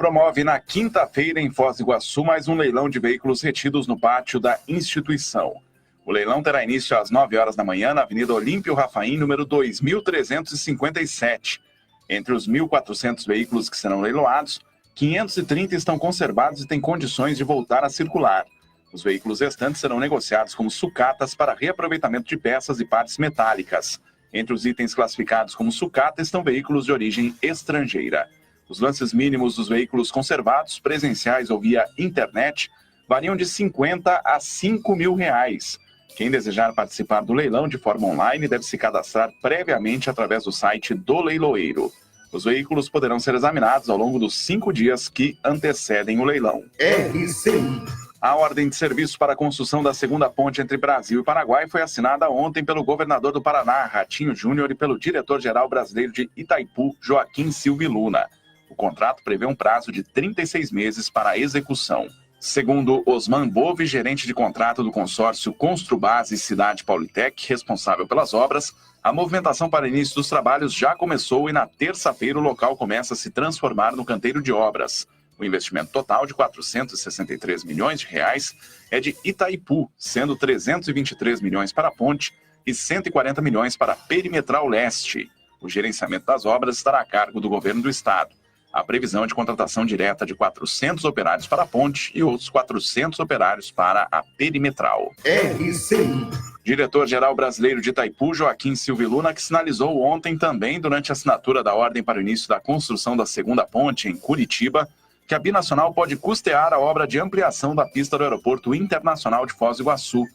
promove na quinta-feira em Foz do Iguaçu mais um leilão de veículos retidos no pátio da instituição. O leilão terá início às 9 horas da manhã na Avenida Olímpio Rafaim, número 2357. Entre os 1.400 veículos que serão leiloados, 530 estão conservados e têm condições de voltar a circular. Os veículos restantes serão negociados como sucatas para reaproveitamento de peças e partes metálicas. Entre os itens classificados como sucata estão veículos de origem estrangeira. Os lances mínimos dos veículos conservados, presenciais ou via internet, variam de R$50 a R$5.000. Quem desejar participar do leilão de forma online deve se cadastrar previamente através do site do leiloeiro. Os veículos poderão ser examinados ao longo dos 5 dias que antecedem o leilão. RCI. A ordem de serviço para a construção da segunda ponte entre Brasil e Paraguai foi assinada ontem pelo governador do Paraná, Ratinho Júnior, e pelo diretor-geral brasileiro de Itaipu, Joaquim Silva Luna. O contrato prevê um prazo de 36 meses para a execução. Segundo Osman Bove, gerente de contrato do consórcio Construbase Cidade Paulitec, responsável pelas obras, a movimentação para início dos trabalhos já começou e na terça-feira o local começa a se transformar no canteiro de obras. O investimento total de R$463 milhões é de Itaipu, sendo 323 milhões para a ponte e 140 milhões para a perimetral leste. O gerenciamento das obras estará a cargo do governo do estado. A previsão é de contratação direta de 400 operários para a ponte e outros 400 operários para a perimetral. RCI. Diretor-geral brasileiro de Itaipu, Joaquim Silva Luna, que sinalizou ontem também, durante a assinatura da ordem para o início da construção da segunda ponte em Curitiba, que a Binacional pode custear a obra de ampliação da pista do Aeroporto Internacional de Foz do Iguaçu.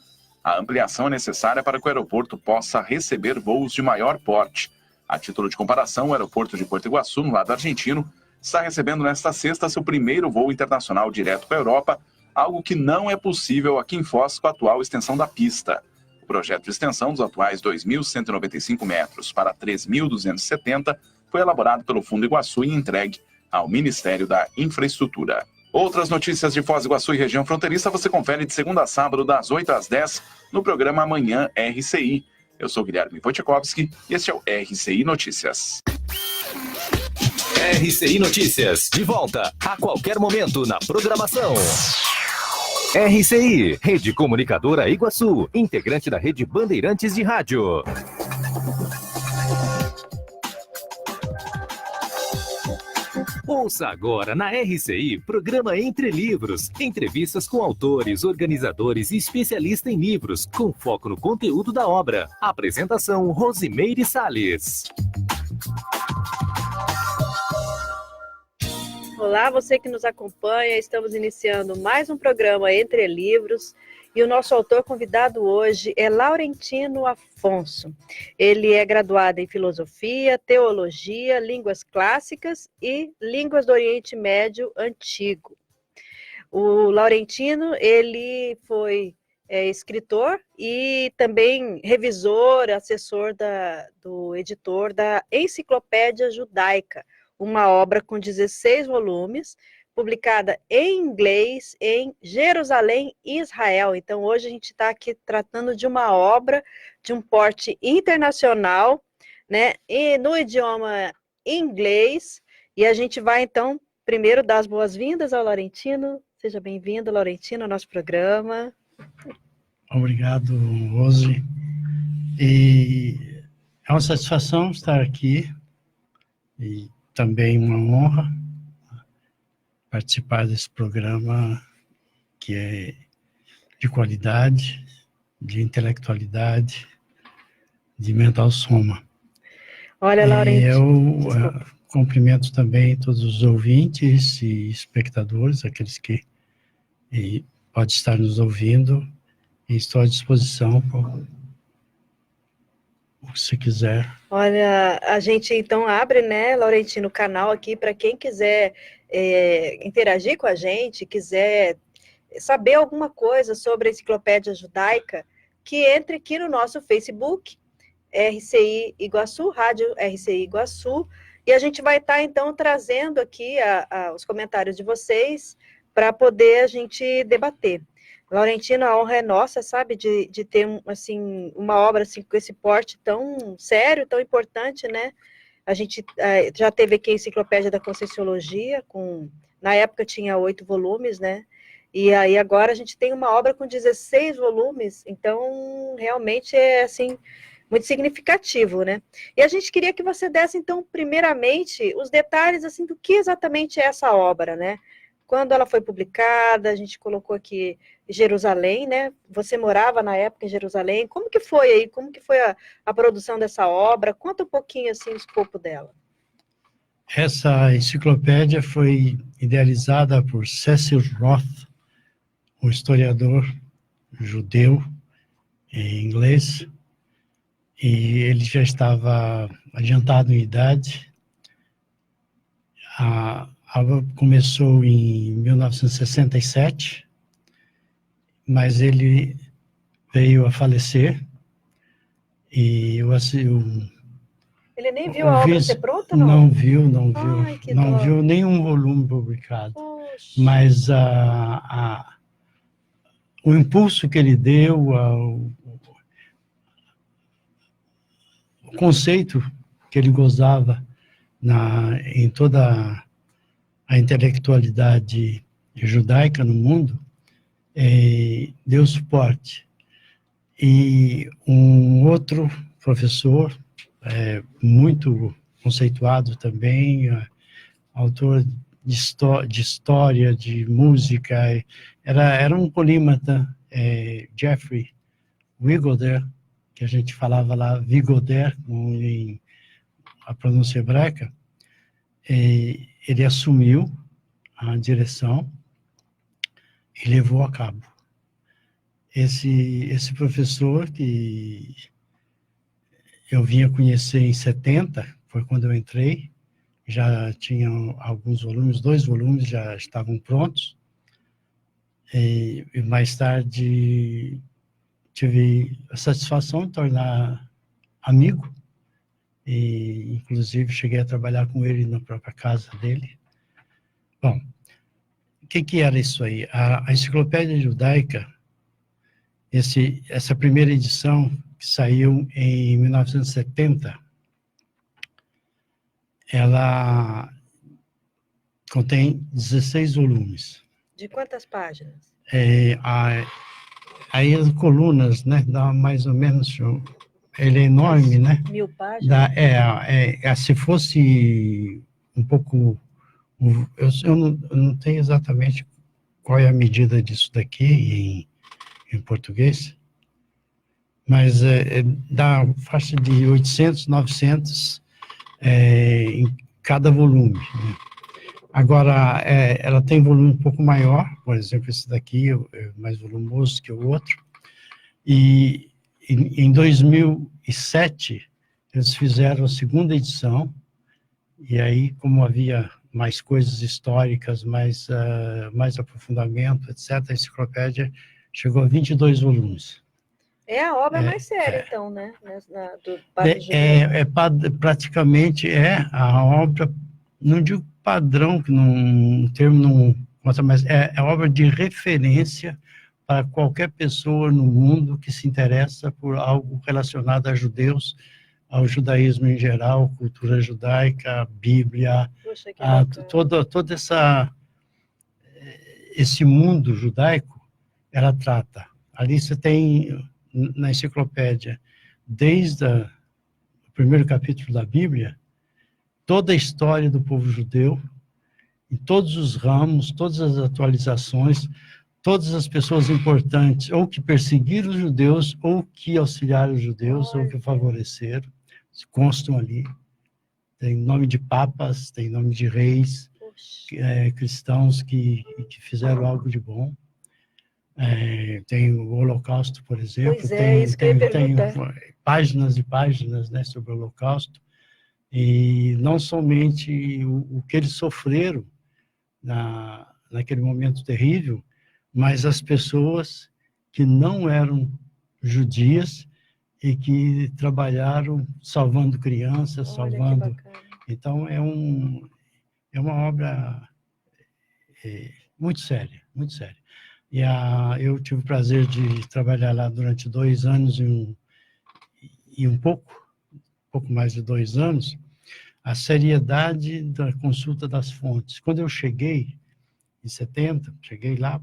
A ampliação é necessária para que o aeroporto possa receber voos de maior porte. A título de comparação, o aeroporto de Porto Iguaçu, no lado argentino, está recebendo nesta sexta seu primeiro voo internacional direto para a Europa, algo que não é possível aqui em Foz com a atual extensão da pista. O projeto de extensão dos atuais 2.195 metros para 3.270 foi elaborado pelo Fundo Iguaçu e entregue ao Ministério da Infraestrutura. Outras notícias de Foz do Iguaçu e região fronteiriça você confere de segunda a sábado, das 8 às 10, no programa Amanhã RCI. Eu sou Guilherme Wojciechowski e este é o RCI Notícias. RCI Notícias, de volta a qualquer momento na programação. RCI, Rede Comunicadora Iguaçu, integrante da Rede Bandeirantes de Rádio. Ouça agora na RCI, programa Entre Livros, entrevistas com autores, organizadores e especialistas em livros, com foco no conteúdo da obra. Apresentação, Rosimeire Salles. Olá, você que nos acompanha, estamos iniciando mais um programa Entre Livros e o nosso autor convidado hoje é Laurentino Afonso. Ele é graduado em Filosofia, Teologia, Línguas Clássicas e Línguas do Oriente Médio Antigo. O Laurentino, ele foi escritor e também revisor, assessor do editor da Enciclopédia Judaica, uma obra com 16 volumes, publicada em inglês em Jerusalém, Israel. Então, hoje a gente está aqui tratando de uma obra de um porte internacional, né, e no idioma inglês, e a gente vai, então, primeiro dar as boas-vindas ao Laurentino. Seja bem-vindo, Laurentino, ao nosso programa. Obrigado, Rose. E é uma satisfação estar aqui e também uma honra participar desse programa que é de qualidade, de intelectualidade, de mental soma. Olha, Laurentino. Eu cumprimento também todos os ouvintes e espectadores, aqueles que podem estar nos ouvindo, e estou à disposição se quiser. Olha, a gente então abre, né, Laurentino, o canal aqui para quem quiser interagir com a gente, quiser saber alguma coisa sobre a Enciclopédia Judaica, que entre aqui no nosso Facebook, RCI Iguaçu, Rádio RCI Iguaçu, e a gente vai estar então trazendo aqui os comentários de vocês para poder a gente debater. Laurentino, a honra é nossa, sabe, de ter assim, uma obra assim, com esse porte tão sério, tão importante, né, A gente já teve aqui a Enciclopédia da Conscienciologia, na época tinha 8 volumes, né? E aí agora a gente tem uma obra com 16 volumes, então realmente é assim muito significativo, né? E a gente queria que você desse então primeiramente os detalhes assim do que exatamente é essa obra, né? Quando ela foi publicada, a gente colocou aqui Jerusalém, né? Você morava na época em Jerusalém. Como que foi aí? Como que foi a produção dessa obra? Conta um pouquinho assim o escopo dela. Essa enciclopédia foi idealizada por Cecil Roth, um historiador judeu em inglês, e ele já estava adiantado em idade. A obra começou em 1967, mas ele veio a falecer, e ele nem viu a obra ser pronta, não? Não viu. Ai, que não dó. viu nenhum volume publicado. Poxa. Mas o impulso que ele deu, o conceito que ele gozava em toda a intelectualidade judaica no mundo, deu suporte. E um outro professor, muito conceituado também, autor de história, de música, era um polímata, Jeffrey Wigoder, que a gente falava lá, Vigoder, em a pronúncia hebraica, ele assumiu a direção e levou a cabo. Esse professor, que eu vinha conhecer em 70, foi quando eu entrei, já tinha alguns volumes, 2 volumes já estavam prontos, e mais tarde tive a satisfação de tornar amigo, e inclusive cheguei a trabalhar com ele na própria casa dele. Bom, o que era isso aí? A Enciclopédia Judaica, essa primeira edição, que saiu em 1970, ela contém 16 volumes. De quantas páginas? Aí as colunas, né, dá mais ou menos, ele é enorme, né? 1000 páginas? Se fosse um pouco, eu não tenho exatamente qual é a medida disso daqui em português, mas dá faixa de 800, 900 em cada volume, né? Agora, ela tem volume um pouco maior, por exemplo, esse daqui é mais volumoso que o outro, e em 2007 eles fizeram a segunda edição, e aí, como havia mais coisas históricas, mais aprofundamento, etc., a enciclopédia chegou a 22 volumes. É a obra mais séria, então, né? Praticamente a obra, não digo padrão, que um termo não conta, mas é a obra de referência para qualquer pessoa no mundo que se interessa por algo relacionado a judeus, ao judaísmo em geral, cultura judaica, a Bíblia, todo esse mundo judaico, ela trata. Ali você tem, na enciclopédia, desde o primeiro capítulo da Bíblia, toda a história do povo judeu, em todos os ramos, todas as atualizações, todas as pessoas importantes, ou que perseguiram os judeus, ou que auxiliaram os judeus, ou que favoreceram, constam ali. Tem nome de papas, tem nome de reis, cristãos que fizeram algo de bom. Tem o Holocausto, por exemplo. Pois é, isso que eu ia perguntar. Tem páginas e páginas, né, sobre o Holocausto. E não somente o que eles sofreram naquele momento terrível, mas as pessoas que não eram judias e que trabalharam salvando crianças, salvando... Então, é uma obra muito séria, muito séria. E eu tive o prazer de trabalhar lá durante 2 anos e um pouco mais de 2 anos. a seriedade da consulta das fontes. Quando eu cheguei, em 70, cheguei lá,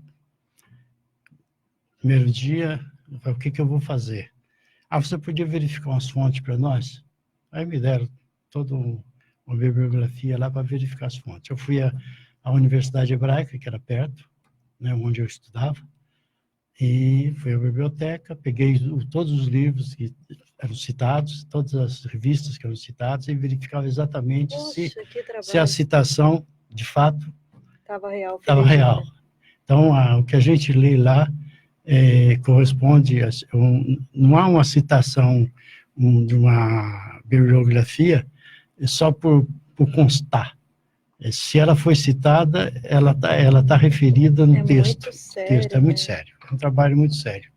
primeiro dia, eu falei, o que eu vou fazer? Você podia verificar umas fontes para nós? Aí me deram toda uma bibliografia lá para verificar as fontes. Eu fui à Universidade Hebraica, que era perto, né, onde eu estudava, e fui à biblioteca, peguei todos os livros que eram citados, todas as revistas que eram citadas, e verificava exatamente se a citação, de fato, estava real. Então, o que a gente lê lá corresponde, não há uma citação de uma bibliografia só por constar. Se ela foi citada, ela tá referida no texto. Sério, o texto é muito sério, é um trabalho muito sério.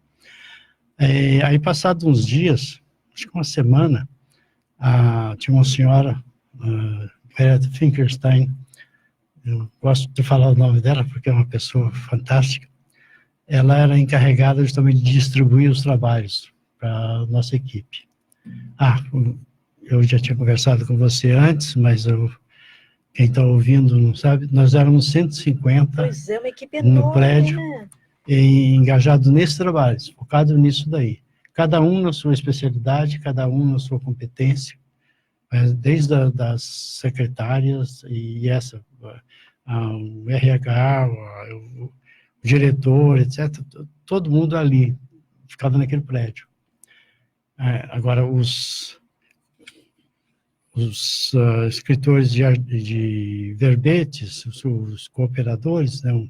Aí, passados uns dias, acho que uma semana, tinha uma senhora, Greta Finkelstein, eu gosto de falar o nome dela porque é uma pessoa fantástica. Ela era encarregada justamente de distribuir os trabalhos para a nossa equipe. Eu já tinha conversado com você antes, mas quem está ouvindo não sabe, nós éramos 150 pois é, uma equipe enorme, no prédio, né? Engajados nesse trabalho, focado nisso daí. Cada um na sua especialidade, cada um na sua competência, desde das secretárias e o RH, o diretor, etc., todo mundo ali, ficava naquele prédio. Agora, os escritores de verbetes, os cooperadores, não,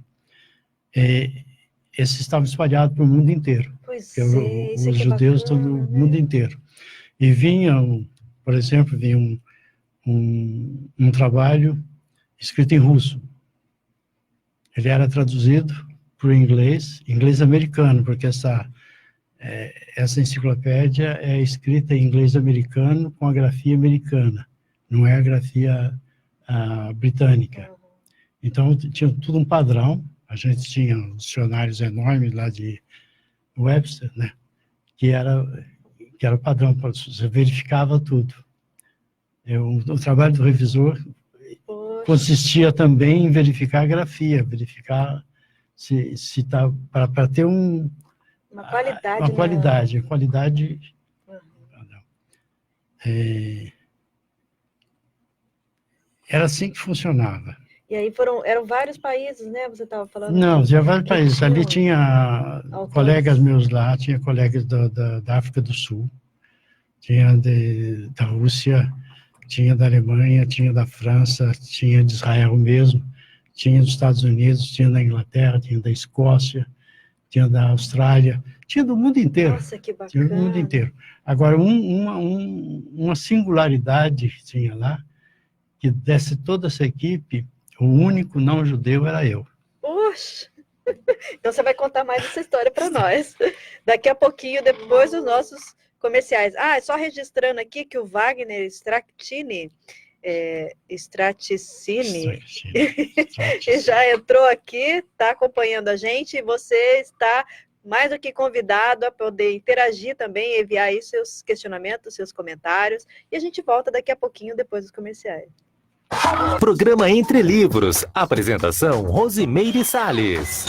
esses estavam espalhados pelo mundo inteiro. Pois os judeus estão no mundo inteiro. E vinham, por exemplo, um trabalho escrito em russo. Ele era traduzido para o inglês americano, porque essa enciclopédia é escrita em inglês americano com a grafia americana, não é a grafia britânica. Então, tinha tudo um padrão. A gente tinha dicionários enormes lá de Webster, né? Que era o padrão, você verificava tudo. O trabalho do revisor consistia também em verificar a grafia, verificar se está para ter uma qualidade. Era assim que funcionava. E aí eram vários países, né? Você estava falando. Não, tinha vários países. Ali tinha colegas meus lá, tinha colegas da África do Sul, tinha da Rússia, tinha da Alemanha, tinha da França, tinha de Israel mesmo, tinha dos Estados Unidos, tinha da Inglaterra, tinha da Escócia, tinha da Austrália, tinha do mundo inteiro. Nossa, que bacana. Tinha do mundo inteiro. Agora, uma singularidade tinha lá, que desse toda essa equipe, o único não judeu era eu. Poxa! Então você vai contar mais essa história para nós. Daqui a pouquinho, depois dos nossos comerciais. Só registrando aqui que o Wagner Straticini já entrou aqui, está acompanhando a gente, e você está mais do que convidado a poder interagir também, enviar aí seus questionamentos, seus comentários, e a gente volta daqui a pouquinho depois dos comerciais. Programa Entre Livros. Apresentação Rosimeire Salles.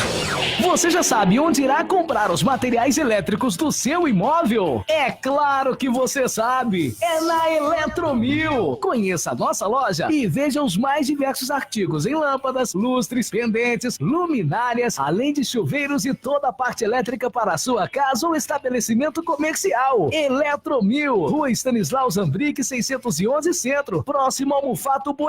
Você já sabe onde irá comprar os materiais elétricos do seu imóvel? É claro que você sabe! É na Eletromil! Conheça a nossa loja e veja os mais diversos artigos em lâmpadas, lustres, pendentes, luminárias, além de chuveiros e toda a parte elétrica para a sua casa ou estabelecimento comercial. Eletromil, Rua Stanislau Zambrick, 611 Centro, próximo ao Mufato Boici.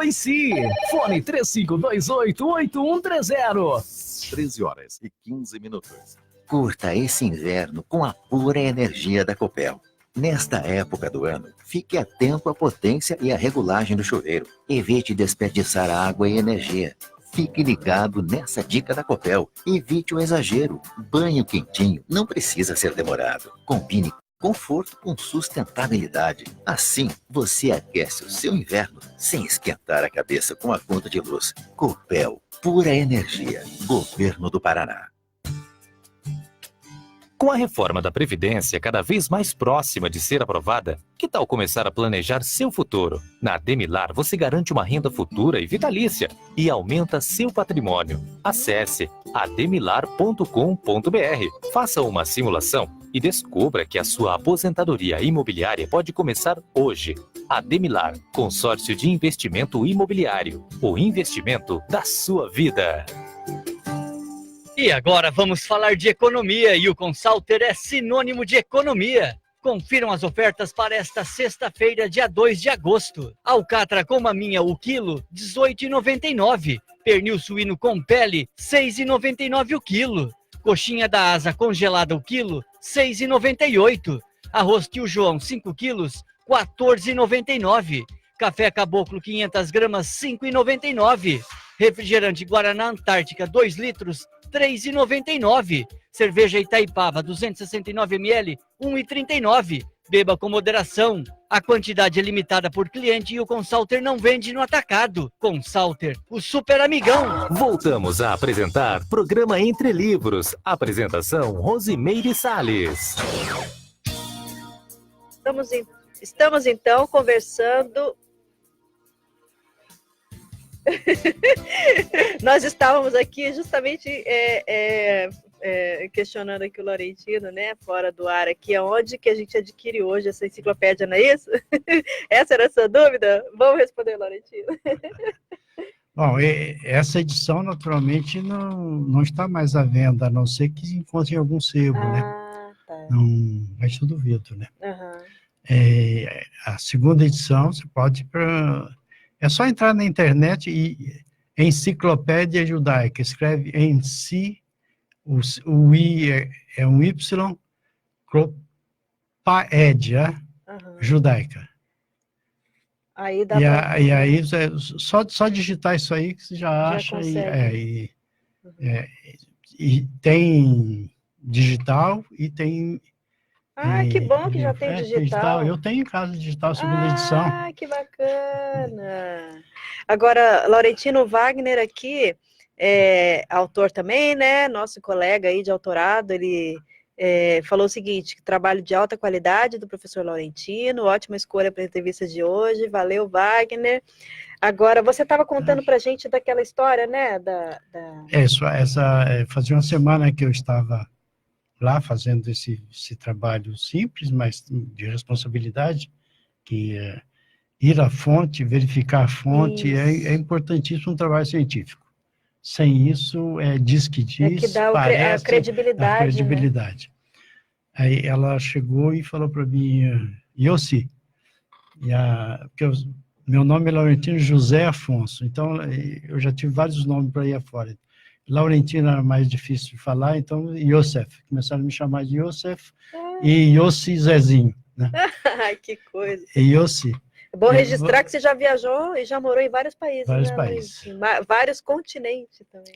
Fone 3528-8130. 13h15. Curta esse inverno com a pura energia da Copel. Nesta época do ano, fique atento à potência e à regulagem do chuveiro. Evite desperdiçar água e energia. Fique ligado nessa dica da Copel. Evite o exagero. Banho quentinho não precisa ser demorado. Combine conforto com sustentabilidade. Assim, você aquece o seu inverno sem esquentar a cabeça com a conta de luz. Copel, pura energia. Governo do Paraná. Com a reforma da Previdência cada vez mais próxima de ser aprovada, que tal começar a planejar seu futuro? Na Ademilar você garante uma renda futura e vitalícia e aumenta seu patrimônio. Acesse ademilar.com.br, faça uma simulação e descubra que a sua aposentadoria imobiliária pode começar hoje. Ademilar, consórcio de investimento imobiliário, o investimento da sua vida. E agora vamos falar de economia e o Consalter é sinônimo de economia. Confiram as ofertas para esta sexta-feira, dia 2 de agosto. Alcatra com maminha o quilo, R$ 18,99. Pernil suíno com pele, R$ 6,99 o quilo. Coxinha da asa congelada o quilo, R$ 6,98. Arroz Tio João 5 quilos, R$ 14,99. Café Caboclo 500 gramas, R$ 5,99. Refrigerante Guaraná Antártica 2 litros, R$ 3,99. Cerveja Itaipava 269 ml, R$ 1,39. Beba com moderação. A quantidade é limitada por cliente e o Consalter não vende no atacado. Consalter, o super amigão. Voltamos a apresentar programa Entre Livros. Apresentação Rosimeire Salles. Estamos então conversando. Nós estávamos aqui justamente questionando aqui o Laurentino, né, fora do ar aqui, aonde que a gente adquire hoje essa enciclopédia, não é isso? Essa era a sua dúvida? Vamos responder, Laurentino. Bom, essa edição, naturalmente, não está mais à venda, a não ser que encontre em algum sebo, né? Tá. Não, mas eu duvido, né? Uhum. A segunda edição, você pode... É só entrar na internet e Enciclopédia Judaica, escreve em si, o I é um Y, Clopédia Judaica. Aí dá e aí, só digitar isso aí que você já acha. E tem digital e tem... que bom que já tem digital. Eu tenho em casa digital, segunda edição. Que bacana. Agora, Laurentino Wagner aqui, autor também, né? Nosso colega aí de autorado, ele falou o seguinte, que trabalho de alta qualidade do professor Laurentino, ótima escolha para a entrevista de hoje, valeu, Wagner. Agora, você estava contando para a gente daquela história, né? Fazia uma semana que eu estava lá fazendo esse trabalho simples, mas de responsabilidade, que é ir à fonte, verificar a fonte, é importantíssimo um trabalho científico. Sem isso, diz que diz, que dá parece, a credibilidade. A credibilidade. Né? Aí ela chegou e falou para mim, Yossi, porque meu nome é Laurentino José Afonso, então eu já tive vários nomes para ir afora. Laurentino era mais difícil de falar, então Yosef. Começaram a me chamar de Yosef e Yossi Zezinho. Né? Que coisa. E Yossi. É bom registrar que você já viajou e já morou em vários países. Vários né, países. Vários continentes também.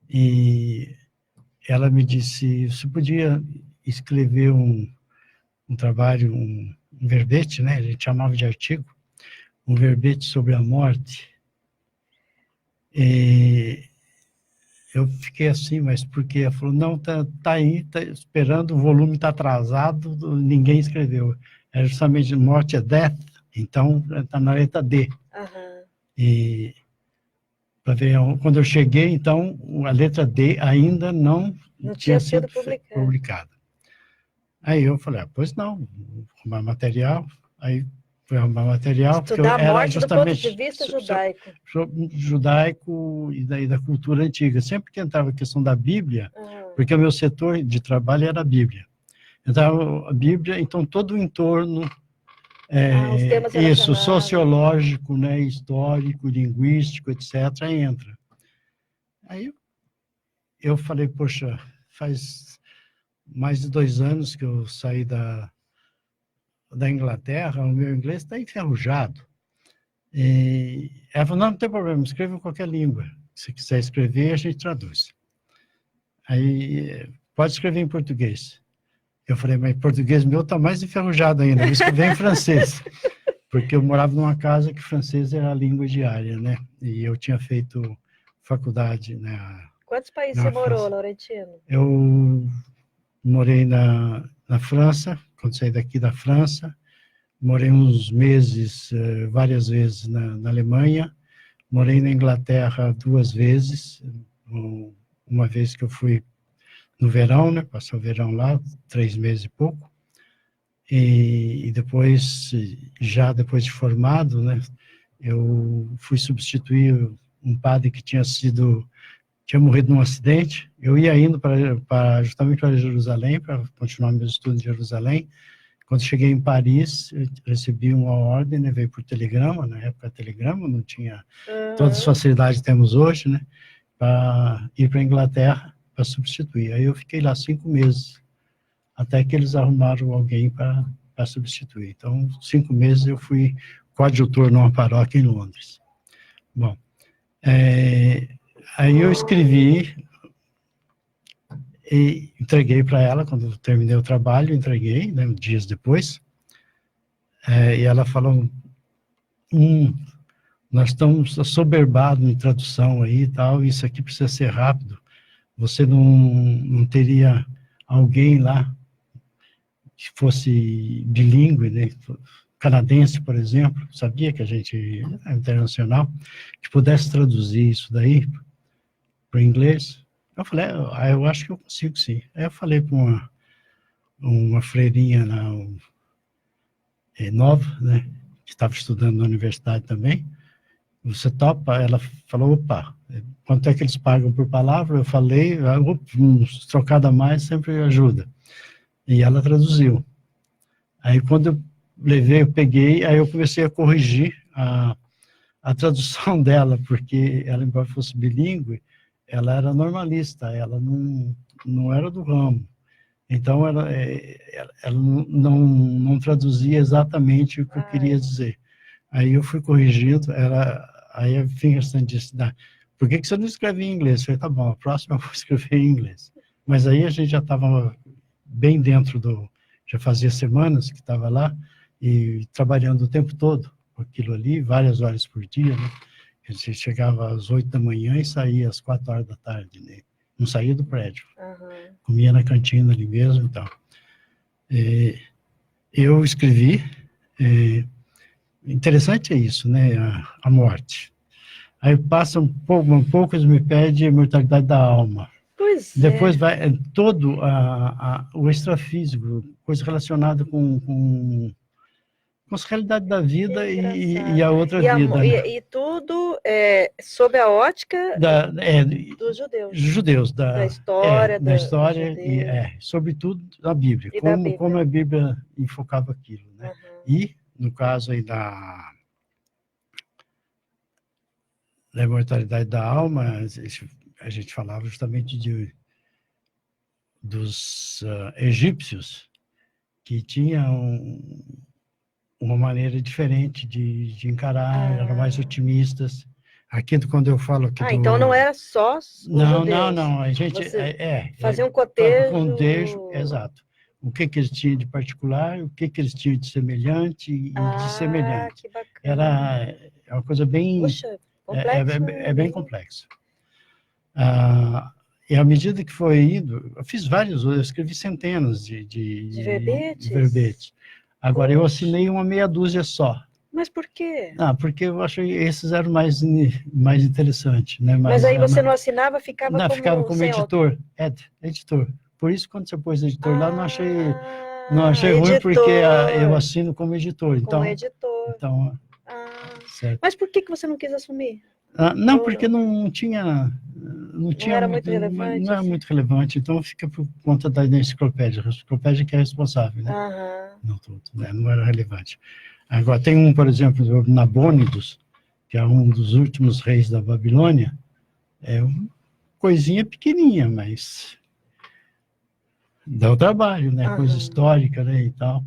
E ela me disse, você podia escrever um trabalho, um verbete, né? A gente chamava de artigo, um verbete sobre a morte. E eu fiquei assim, mas porque ela falou, não, tá aí, tá esperando, o volume está atrasado, ninguém escreveu. É justamente morte é death, então está na letra D. E para ver, quando eu cheguei, então, a letra D ainda não tinha sido publicada. Aí eu falei, pois não, vou arrumar material, aí fui arrumar material. Estudar a morte do ponto de vista judaico. Judaico e da cultura antiga. Sempre que entrava a questão da Bíblia, porque o meu setor de trabalho era a Bíblia. Entrava a Bíblia, então todo o entorno, sociológico, né, histórico, linguístico, etc., entra. Aí eu falei, poxa, faz mais de 2 anos que eu saí da Inglaterra, o meu inglês está enferrujado. E ela falou, não tem problema, escreva em qualquer língua. Se quiser escrever, a gente traduz. Aí, pode escrever em português. Eu falei, mas português meu está mais enferrujado ainda, vou escrever em francês. Porque eu morava numa casa que francês era a língua diária, né? E eu tinha feito faculdade, né? Quantos países você morou, Laurentino? Eu morei na França, quando saí daqui da França, morei uns meses, várias vezes na Alemanha, morei na Inglaterra 2 vezes, uma vez que eu fui no verão, né, passei o verão lá, 3 meses e pouco, e depois, já depois de formado, né, eu fui substituir um padre que tinha morrido num acidente. Eu ia indo justamente para Jerusalém, para continuar meus estudos em Jerusalém. Quando cheguei em Paris, eu recebi uma ordem, né, veio por telegrama, na época telegrama, não tinha todas as facilidades que temos hoje, né, para ir para a Inglaterra para substituir. Aí eu fiquei lá 5 meses, até que eles arrumaram alguém para substituir. Então, 5 meses eu fui coadjutor numa paróquia em Londres. Bom, aí eu escrevi e entreguei para ela, quando eu terminei o trabalho, entreguei, né, dias depois, e ela falou, nós estamos assoberbados em tradução aí e tal, isso aqui precisa ser rápido, você não teria alguém lá que fosse bilíngue, né, canadense, por exemplo, sabia que a gente é internacional, que pudesse traduzir isso daí para o inglês? Eu falei, eu acho que eu consigo sim. Aí eu falei para uma freirinha nova, né, que estava estudando na universidade também, você topa? Ela falou, opa, quanto é que eles pagam por palavra? Eu falei, uns trocados a mais sempre ajuda. E ela traduziu. Aí quando eu eu peguei, aí eu comecei a corrigir a tradução dela, porque ela, embora fosse bilíngue, ela era normalista, ela não era do ramo. Então, ela não traduzia exatamente o que eu queria dizer. Aí eu fui corrigindo, aí a Fingerstein disse, por que você não escreve em inglês? Eu falei, tá bom, a próxima eu vou escrever em inglês. Mas aí a gente já estava bem dentro já fazia semanas que estava lá, e trabalhando o tempo todo com aquilo ali, várias horas por dia, né? A gente chegava às 8 da manhã e saía às 4 horas da tarde, né? Não saía do prédio. Comia na cantina ali mesmo e tal. Eu escrevi, interessante é isso, né? A morte. Aí passa um pouco, eles me pedem a imortalidade da alma. Pois Depois vai todo o extrafísico, coisa relacionada com a realidade da vida e a outra vida. Né? E tudo sob a ótica dos judeus. Judeus, da história. Da história e, sobretudo, da Bíblia. Como a Bíblia enfocava aquilo. Né? E, no caso aí da imortalidade da alma, a gente falava justamente dos egípcios, que tinham uma maneira diferente de encarar, eram mais otimistas. Aqui, quando eu falo aqui... então não era só os judeus. Não, a gente... Fazia um cotejo... Exato. O que eles tinham de particular, o que eles tinham de semelhante e de semelhante. Que bacana. É uma coisa bem... Puxa, complexo. É bem complexo. E à medida que foi indo, eu fiz eu escrevi centenas de verbetes. Agora, eu assinei uma meia dúzia só. Mas por quê? Porque eu achei que esses eram mais interessantes. Né? Mas aí você não assinava, ficava como editor. Editor. Por isso, quando você pôs editor lá, não achei ruim, porque eu assino como editor. Como editor. Certo. Mas por que você não quis assumir? Não, porque não tinha... Não era muito relevante? Não era muito relevante, então fica por conta da enciclopédia. A enciclopédia que é responsável, né? Não tudo, né? Não era relevante. Agora, tem por exemplo, Nabônidos, que é um dos últimos reis da Babilônia, é uma coisinha pequenininha, mas dá o trabalho, né? Coisa histórica, né, e tal.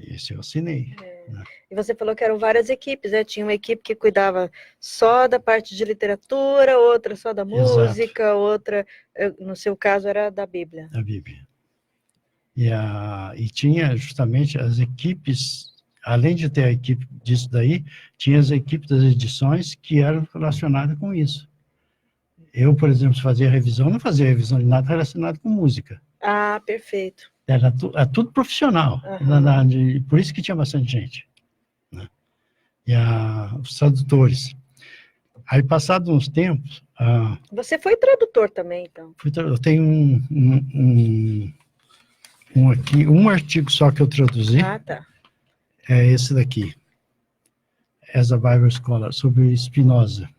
Esse eu assinei. Né? E você falou que eram várias equipes, né? Tinha uma equipe que cuidava só da parte de literatura, outra só da música, Exato. Outra, no seu caso, era da Bíblia. Da Bíblia. E tinha justamente as equipes, além de ter a equipe disso daí, tinha as equipes das edições que eram relacionadas com isso. Eu, por exemplo, fazia revisão, não fazia revisão de nada relacionado com música. Ah, perfeito. Era tudo profissional. Por isso que tinha bastante gente. Né? E os tradutores. Aí, passados uns tempos... Você foi tradutor também, então? Eu tenho um artigo só que eu traduzi. Ah, tá. É esse daqui. As a Bible Scholar, sobre Spinoza.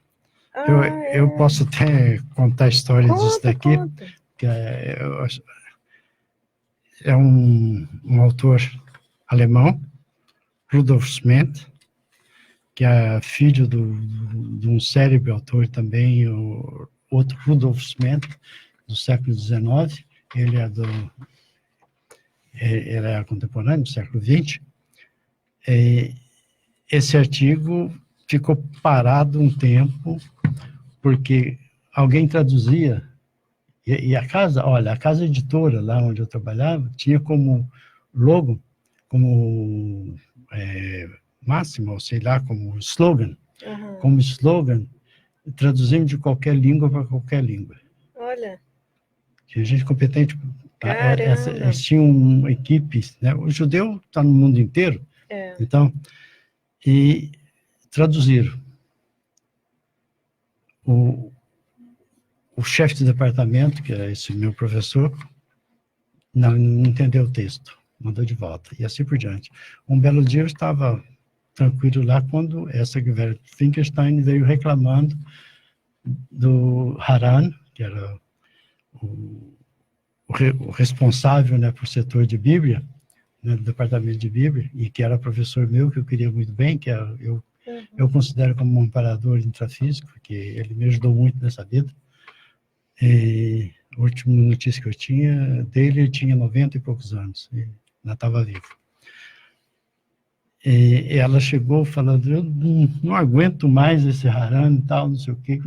Eu posso até contar a história disso daqui. Conta. Que é um autor alemão, Rudolf Sment, que é filho de um célebre autor também, o outro Rudolf Sment, do século XIX. Ele é contemporâneo, do século XX. Esse artigo ficou parado um tempo, porque alguém traduzia, e a casa editora, lá onde eu trabalhava, tinha como logo, como máxima, ou sei lá, como slogan, traduzimos de qualquer língua para qualquer língua. Olha. Tinha gente competente. Caramba. Eles tinham equipes, né? O judeu está no mundo inteiro, então, e traduziram. O chefe de departamento, que era esse meu professor, não entendeu o texto, mandou de volta, e assim por diante. Um belo dia eu estava tranquilo lá, quando essa Gewalt Finkelstein veio reclamando do Haran, que era o responsável, né, por setor de Bíblia, né, do departamento de Bíblia, e que era professor meu, que eu queria muito bem, que eu considero como um amparador intrafísico, porque ele me ajudou muito nessa vida. E a última notícia que eu tinha dele, ele tinha 90 e poucos anos, e ainda estava vivo. E ela chegou falando, eu não aguento mais esse Haran e tal, não sei o quê,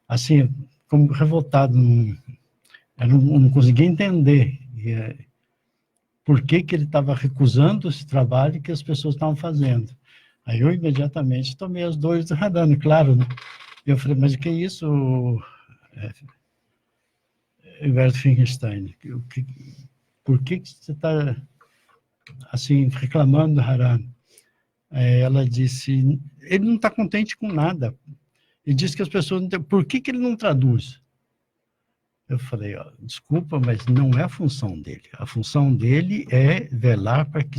assim, como revoltado, eu não conseguia entender por que ele estava recusando esse trabalho que as pessoas estavam fazendo. Aí eu imediatamente tomei as dores do Haran, claro, né? Eu falei, mas o que é isso, Gewalt Finkelstein? Por que você está assim, reclamando do Haran? Ela disse, ele não está contente com nada. Ele disse que as pessoas não têm... Por que ele não traduz? Eu falei, desculpa, mas não é a função dele. A função dele é velar para que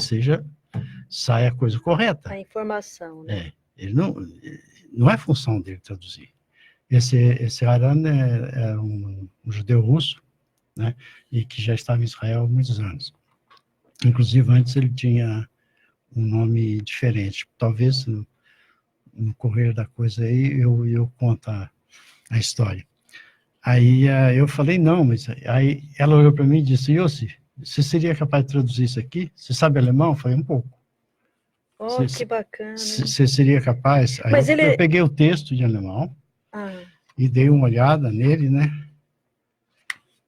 saia a coisa correta. A informação, né? Ele não é função dele traduzir. Esse Haran é um judeu russo, né? E que já estava em Israel há muitos anos. Inclusive, antes ele tinha um nome diferente. Talvez no correr da coisa aí eu conto a história. Aí eu falei, não, mas aí ela olhou para mim e disse, Yossi, você seria capaz de traduzir isso aqui? Você sabe alemão? Eu falei, um pouco. Que bacana. Você seria capaz? Aí mas eu peguei o texto de alemão e dei uma olhada nele, né?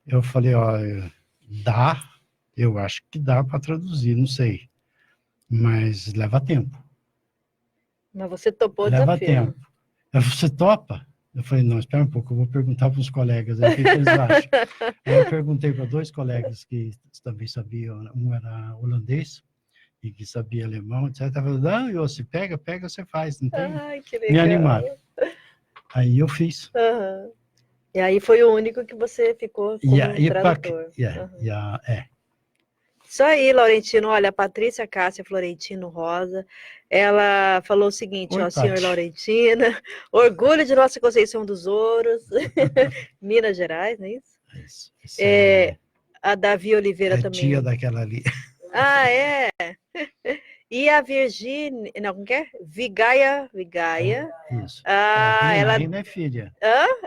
Eu falei, eu acho que dá para traduzir, não sei. Mas leva tempo. Mas você topou o desafio. Leva tempo. Você topa? Eu falei, não, espera um pouco, eu vou perguntar para os colegas aí o que eles acham. Aí eu perguntei para 2 colegas que também sabiam, um era holandês e que sabia alemão, etc. Ela falou, não, Yossi, pega, você faz, não tem? Ai, que legal. Me animaram. Aí eu fiz. E aí foi o único que você ficou como tradutor. Isso aí, Laurentino. Olha, a Patrícia Cássia Florentino Rosa, ela falou o seguinte, senhor Laurentino, orgulho de nossa Conceição dos Ouros, Minas Gerais, não é isso? A Davi Oliveira também. Tia daquela ali. Ah, é? E a Virgínia, não, como que é? Vigaia. Isso. Ela é filha.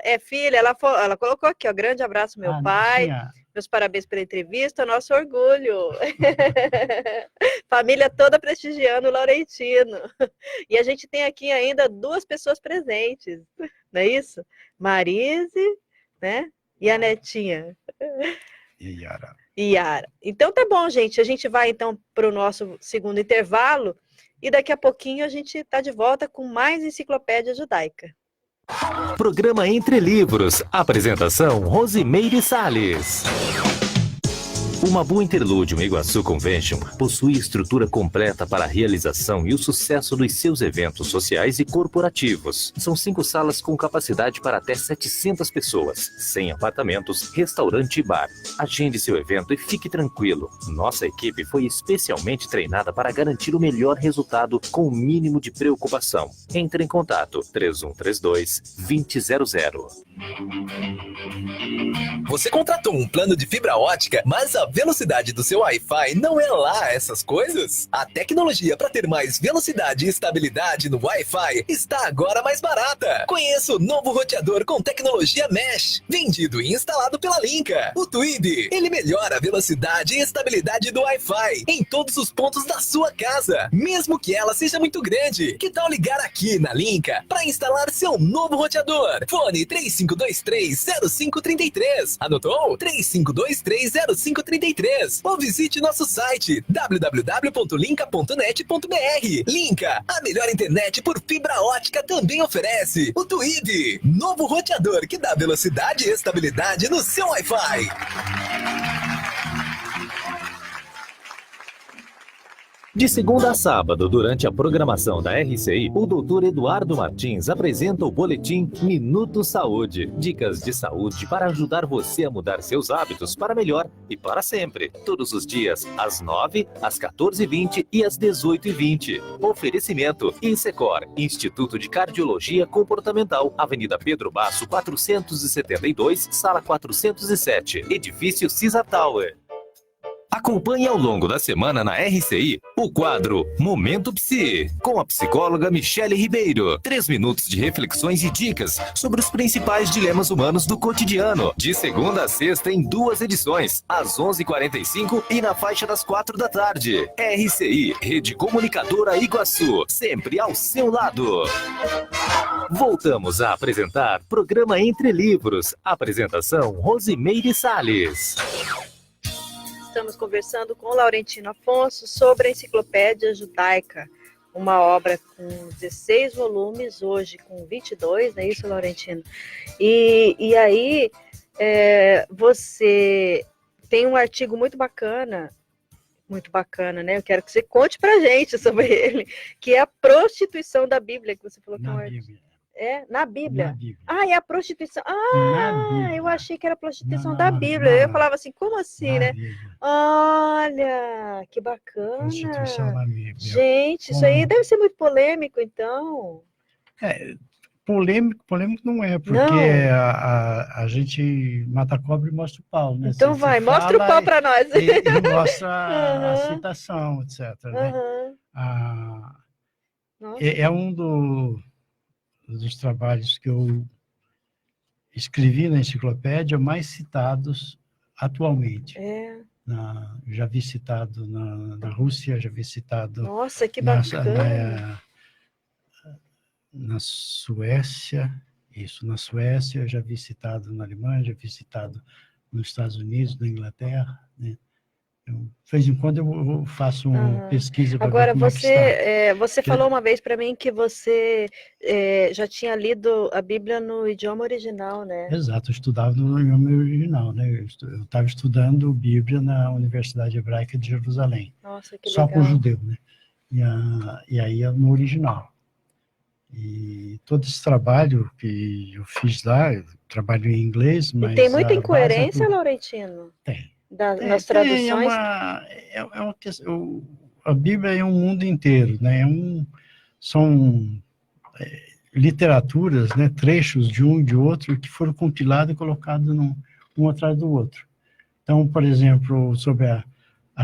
É filha, ela colocou aqui, grande abraço, meu pai. Meus parabéns pela entrevista, nosso orgulho. Família toda prestigiando o Laurentino. E a gente tem aqui ainda 2 pessoas presentes, não é isso? Marise, né? E a netinha. E Yara. Yara. Então tá bom, gente. A gente vai então para o nosso segundo intervalo e daqui a pouquinho a gente está de volta com mais Enciclopédia Judaica. Programa Entre Livros. Apresentação Rosimeire Salles. O Mabu Interludium Iguaçu Convention possui estrutura completa para a realização e o sucesso dos seus eventos sociais e corporativos. São 5 salas com capacidade para até 700 pessoas, 100 apartamentos, restaurante e bar. Agende seu evento e fique tranquilo. Nossa equipe foi especialmente treinada para garantir o melhor resultado com o mínimo de preocupação. Entre em contato 3132-2000. Você contratou um plano de fibra ótica, mas a velocidade do seu Wi-Fi não é lá essas coisas? A tecnologia para ter mais velocidade e estabilidade no Wi-Fi está agora mais barata. Conheça o novo roteador com tecnologia Mesh, vendido e instalado pela Linka. O Twib, ele melhora a velocidade e estabilidade do Wi-Fi em todos os pontos da sua casa, mesmo que ela seja muito grande. Que tal ligar aqui na Linka para instalar seu novo roteador? Fone 3523-0533. Anotou? 3523-0533. Ou visite nosso site www.linka.net.br. Linka, a melhor internet por fibra ótica, também oferece o Twib, novo roteador que dá velocidade e estabilidade no seu Wi-Fi. De segunda a sábado, durante a programação da RCI, o Dr. Eduardo Martins apresenta o boletim Minuto Saúde. Dicas de saúde para ajudar você a mudar seus hábitos para melhor e para sempre. Todos os dias, às 9, às 14h20 e às 18h20. Oferecimento Insecor, Instituto de Cardiologia Comportamental, Avenida Pedro Basso, 472, Sala 407, Edifício Cisa Tower. Acompanhe ao longo da semana na RCI o quadro Momento Psi, com a psicóloga Michele Ribeiro. 3 minutos de reflexões e dicas sobre os principais dilemas humanos do cotidiano. De segunda a sexta em 2 edições, às 11h45 e na faixa das 4 da tarde. RCI, Rede Comunicadora Iguaçu, sempre ao seu lado. Voltamos a apresentar Programa Entre Livros. Apresentação Rosimeire Salles. Estamos conversando com o Laurentino Afonso sobre a Enciclopédia Judaica, uma obra com 16 volumes, hoje com 22, não é isso, Laurentino? E aí, você tem um artigo muito bacana, né? Eu quero que você conte pra gente sobre ele, que é a prostituição da Bíblia, que você falou que é um artigo. Na Bíblia? Na Bíblia. É a prostituição. Eu achei que era a prostituição da Bíblia. Não. Eu falava assim, como assim, né? Bíblia. Olha, que bacana. Prostituição na Bíblia. Gente, isso aí deve ser muito polêmico, então. Polêmico não é, porque Não. A gente mata a cobra e mostra o pau, né? Então Você mostra o fala pau para nós. E mostra a citação, etc. Né? Nossa. É um dos trabalhos que eu escrevi na enciclopédia mais citados atualmente. Já vi citado na Rússia, já vi citado Nossa, que bacana. na Suécia, na Suécia, já vi citado na Alemanha, já vi citado nos Estados Unidos, na Inglaterra, né? De vez em quando eu faço uma pesquisa para Agora, ver como você falou uma vez para mim que você já tinha lido a Bíblia no idioma original, né? Exato, eu estudava no idioma original, né? Eu estava estudando Bíblia na Universidade Hebraica de Jerusalém. Nossa, que só legal. para o judeu, né? E aí no original. E todo esse trabalho que eu fiz lá, eu trabalho em inglês, mas... E tem muita incoerência, Laurentino? Tem. Nas traduções? Uma questão, a Bíblia é um mundo inteiro, né? São literaturas, né? Trechos de um e de outro que foram compilados e colocados um atrás do outro. Então, por exemplo, sobre a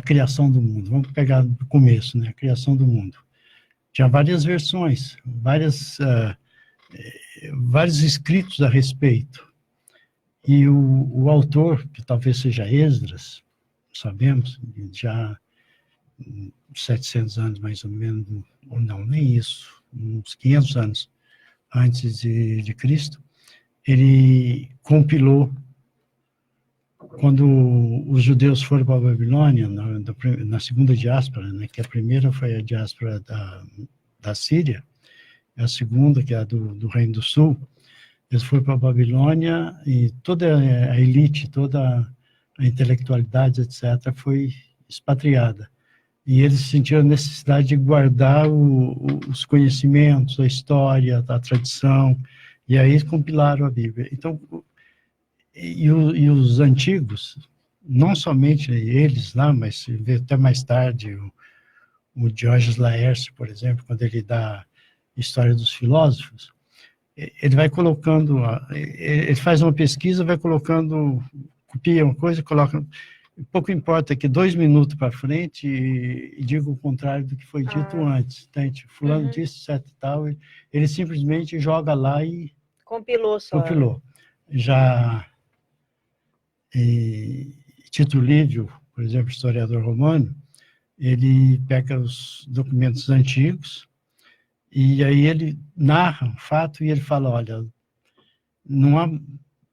criação do mundo, vamos pegar do começo, né? A criação do mundo. Tinha várias versões, vários escritos a respeito. E o autor, que talvez seja Esdras, sabemos, já 700 anos mais ou menos, ou não, nem isso, uns 500 anos antes de Cristo, ele compilou, quando os judeus foram para a Babilônia, na segunda diáspora, né, que a primeira foi a diáspora da Síria, a segunda, que é a do Reino do Sul, Eles foram para a Babilônia e toda a elite, toda a intelectualidade, etc., foi expatriada. E eles sentiram a necessidade de guardar os conhecimentos, a história, a tradição, e aí compilaram a Bíblia. Então, e os antigos, não somente eles lá, mas até mais tarde, o Diógenes Laércio, por exemplo, quando ele dá a história dos filósofos, ele vai colocando, ele faz uma pesquisa, vai colocando, copia uma coisa, coloca, pouco importa que 2 minutos para frente e diga o contrário do que foi dito antes, entende? Fulano disse certo e tal, ele simplesmente joga lá e compilou só. Compilou. Já Tito Livio, por exemplo, historiador romano, ele pega os documentos antigos e aí ele narra um fato e ele fala, olha, não há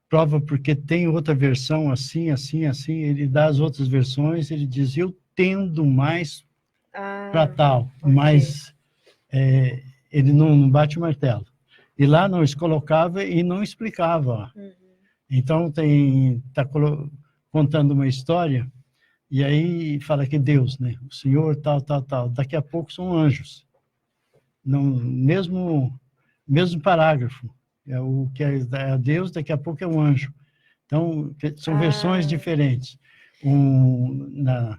prova porque tem outra versão assim, assim, assim, ele dá as outras versões, ele diz, eu tendo mais para tal, mas ele não bate o martelo. E lá não, eles colocava e não explicava. Então, está contando uma história, e aí fala que Deus, né? O Senhor, tal, tal, tal. Daqui a pouco são anjos. Não, mesmo parágrafo. É o que é Deus, daqui a pouco é um anjo. Então, são versões diferentes. No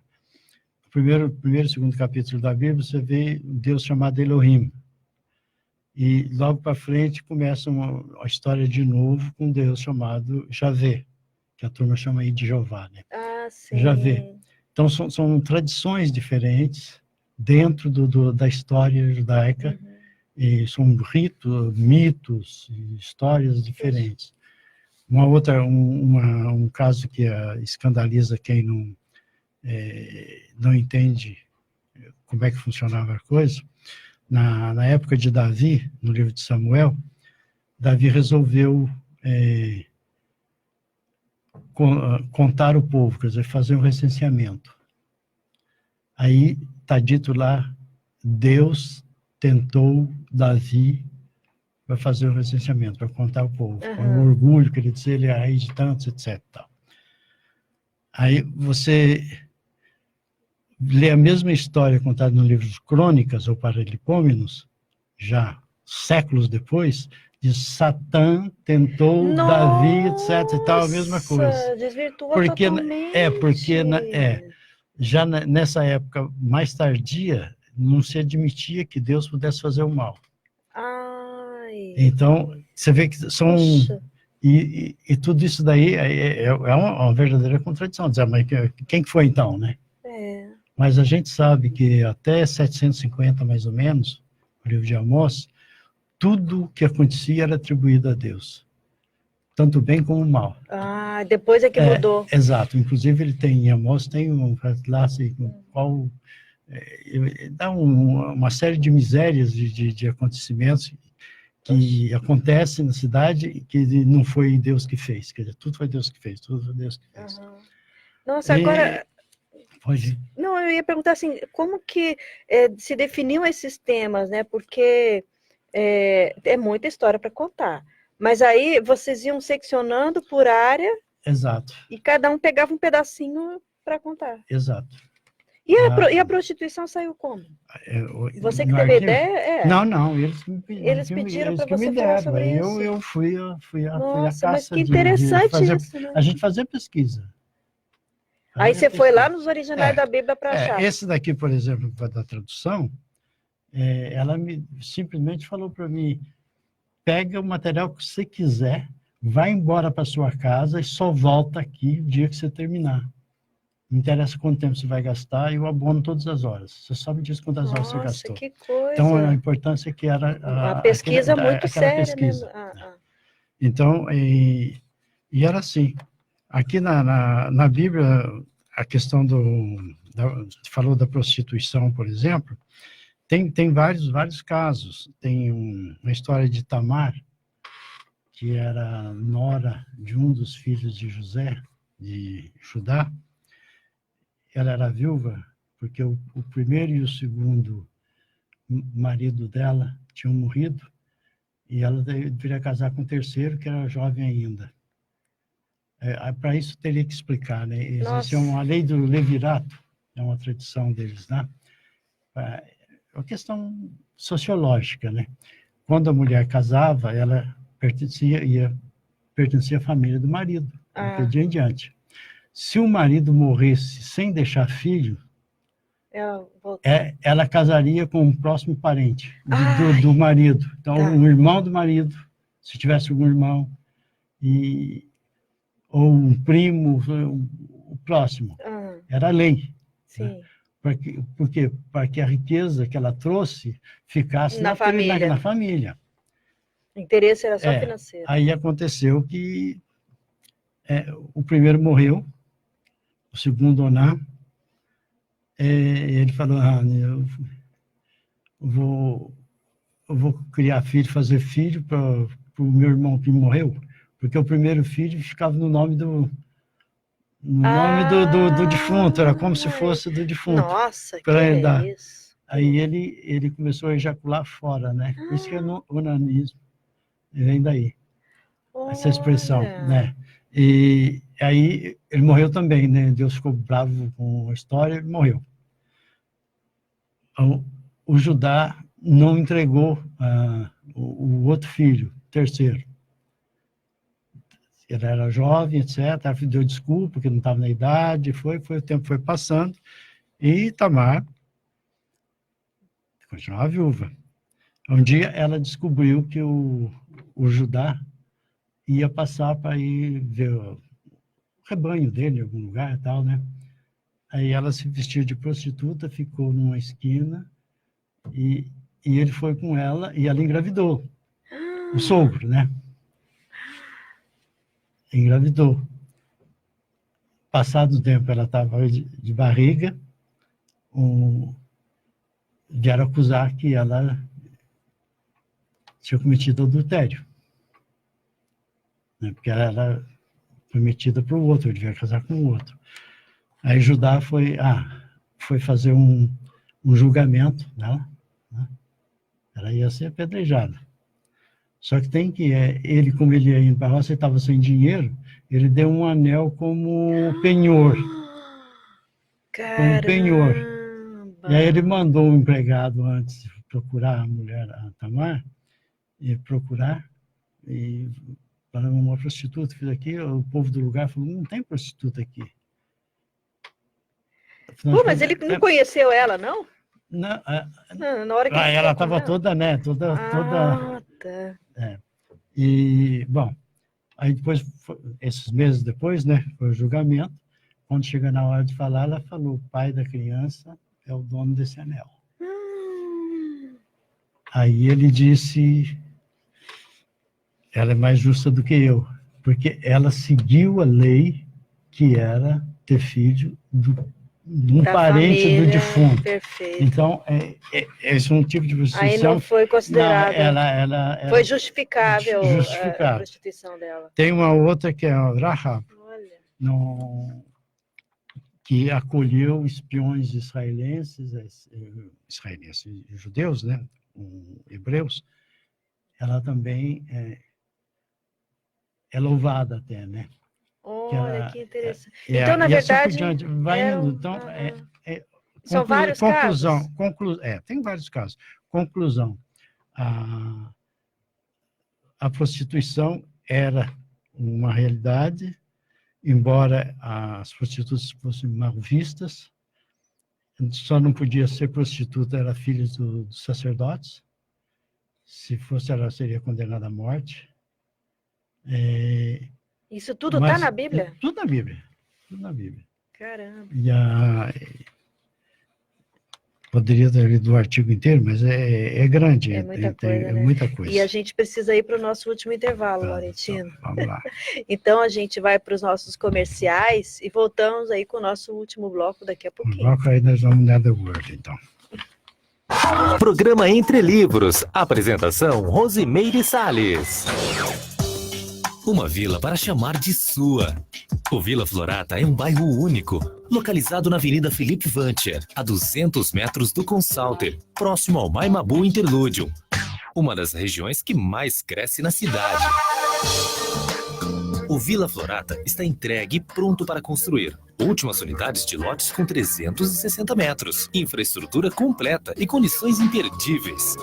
primeiro e segundo capítulo da Bíblia, você vê Deus chamado Elohim. E logo para frente começa a história de novo com Deus chamado Javé, que a turma chama aí de Jeová, né? Sim. Javé. Então são tradições diferentes dentro da história judaica, e são ritos, mitos, histórias diferentes. Um caso que escandaliza quem não entende como é que funcionava a coisa. Na época de Davi, no livro de Samuel, Davi resolveu contar o povo, quer dizer, fazer um recenseamento. Aí está dito lá, Deus tentou Davi para fazer o recenseamento, para contar o povo. O orgulho, quer dizer, ele é a raiz de tantos, etc. Aí você lê a mesma história contada no livro de Crônicas, ou Paralipômenos, já séculos depois, de Satã tentou Davi, etc. e tal, a mesma coisa. Desvirtuou porque, totalmente. Já nessa época mais tardia, não se admitia que Deus pudesse fazer o mal. Então, você vê que são... E tudo isso daí é uma verdadeira contradição. Dizer, mas quem que foi então, né? Mas a gente sabe que até 750, mais ou menos, o livro de Amós, tudo que acontecia era atribuído a Deus. Tanto o bem como o mal. Depois é que mudou. Exato. Inclusive, ele tem, em Amós, tem um lá, assim, qual... dá uma série de misérias de acontecimentos que acontecem na cidade que não foi Deus que fez. Quer dizer, tudo foi Deus que fez, tudo foi Deus que fez. Nossa, agora... Pode. Não, eu ia perguntar assim, como que se definiam esses temas, né? Porque é muita história para contar. Mas aí vocês iam seccionando por área. Exato. E cada um pegava um pedacinho para contar. Exato. E a prostituição saiu como? Você que teve a ideia? Não, eles pediram para você falar sobre isso. Eu fui a Nossa, caça mas que interessante isso, né? A gente fazia pesquisa. Aí você foi lá nos originais da Bíblia para achar. Esse daqui, por exemplo, da tradução, ela simplesmente falou para mim, pega o material que você quiser, vai embora para sua casa e só volta aqui o dia que você terminar. Não interessa quanto tempo você vai gastar, eu abono todas as horas. Você só me diz quantas horas você gastou. Nossa, que coisa. Então, a importância que era... A pesquisa muito séria pesquisa. mesmo. Então, e era assim. Aqui na Bíblia, a questão falou da prostituição, por exemplo, tem vários casos. Tem uma história de Tamar, que era nora de um dos filhos de José, de Judá. Ela era viúva, porque o primeiro e o segundo marido dela tinham morrido, e ela deveria casar com o terceiro, que era jovem ainda. Para isso, teria que explicar, né? Existe uma lei do levirato, é uma tradição deles, né? É uma questão sociológica, né? Quando a mulher casava, ela pertencia à família do marido, daquele dia em diante. Se o marido morresse sem deixar filho, ela casaria com um próximo parente do marido. Então, o irmão do marido, se tivesse algum irmão, ou um primo, o próximo. Era a lei. Sim. Né? Por quê? Para que a riqueza que ela trouxe ficasse na família. O interesse era só financeiro. Aí aconteceu que o primeiro morreu, o segundo Oná, ele falou, eu vou criar filho, fazer filho para o meu irmão que morreu, porque o primeiro filho ficava no nome do defunto, era como se fosse do defunto. Nossa, que é isso? Aí ele começou a ejacular fora, né? Por isso que é onanismo, vem daí, essa expressão, né? E aí ele morreu também, né? Deus ficou bravo com a história, ele morreu. O Judá não entregou o outro filho, terceiro. Ele era jovem, etc. Deu desculpa, porque não estava na idade. O tempo foi passando. E Tamar continuava viúva. Um dia ela descobriu que o Judá ia passar para ir ver o rebanho dele em algum lugar e tal, né? Aí ela se vestiu de prostituta, ficou numa esquina e ele foi com ela e ela engravidou. O sogro, né? Engravidou. Passado o tempo, ela estava de barriga, vieram acusar que ela tinha cometido adultério. Né? Porque ela era prometida para o outro, ele devia casar com o outro. Aí Judá foi fazer um julgamento dela, né? Ela ia ser apedrejada. Só que ele, como ele ia indo para a roça, ele estava sem dinheiro, ele deu um anel como penhor. Caramba. Como penhor. E aí ele mandou um empregado antes procurar a mulher, a Tamar, e para uma prostituta, fiz aqui, o povo do lugar falou, não tem prostituta aqui. Mas ele não conheceu ela, não? Não, na hora que ela estava toda, né? Toda. Tá. E, bom, aí depois, esses meses depois, né? Foi o julgamento. Quando chega na hora de falar, ela falou: o pai da criança é o dono desse anel. Aí ele disse: ela é mais justa do que eu, porque ela seguiu a lei que era ter filho de um parente família, do defunto. Perfeito. Então, esse é um tipo de prostituição. Aí não foi considerado. Ela foi justificável a prostituição dela. Tem uma outra que é a Rahab, que acolheu espiões israelenses, judeus, né? Hebreus. Ela também é louvada até, né? Olha, que interessante. Então, na verdade... são vários casos? Tem vários casos. Conclusão. A prostituição era uma realidade, embora as prostitutas fossem mal vistas, só não podia ser prostituta, era filha dos sacerdotes. Se fosse, ela seria condenada à morte. Isso tudo está na Bíblia? Tudo na Bíblia. Tudo na Bíblia. Caramba. Poderia ter lido o artigo inteiro, mas é grande. É muita coisa, né? Muita coisa. E a gente precisa ir para o nosso último intervalo, Laurentino. Então, vamos lá. Então, a gente vai para os nossos comerciais e voltamos aí com o nosso último bloco daqui a pouquinho. O bloco aí nós vamos dar The Word, então. Programa Entre Livros. Apresentação, Rosimeire Salles. Uma vila para chamar de sua. O Vila Florata é um bairro único, localizado na Avenida Felipe Vancher, a 200 metros do Consalter, próximo ao Maimabu Interlúdio. uma das regiões que mais cresce na cidade. O Vila Florata está entregue e pronto para construir. Últimas unidades de lotes com 360 metros. Infraestrutura completa e condições imperdíveis.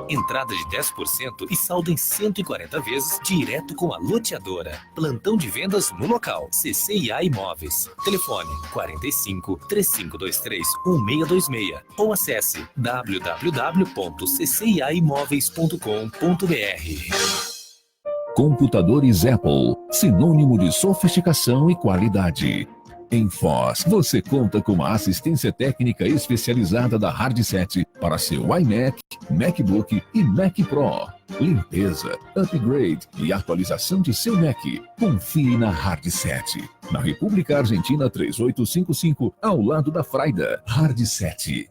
Entrada de 10% e saldo em 140 vezes direto com a loteadora. Plantão de vendas no local. CCIA Imóveis. Telefone 45 3523 1626 ou acesse www.cciaimoveis.com.br. Computadores Apple, sinônimo de sofisticação e qualidade. Em Foz, você conta com uma assistência técnica especializada da Hardset para seu iMac, MacBook e Mac Pro. Limpeza, upgrade e atualização de seu Mac. Confie na Hardset. Na República Argentina 3855, ao lado da Fraida. Hardset.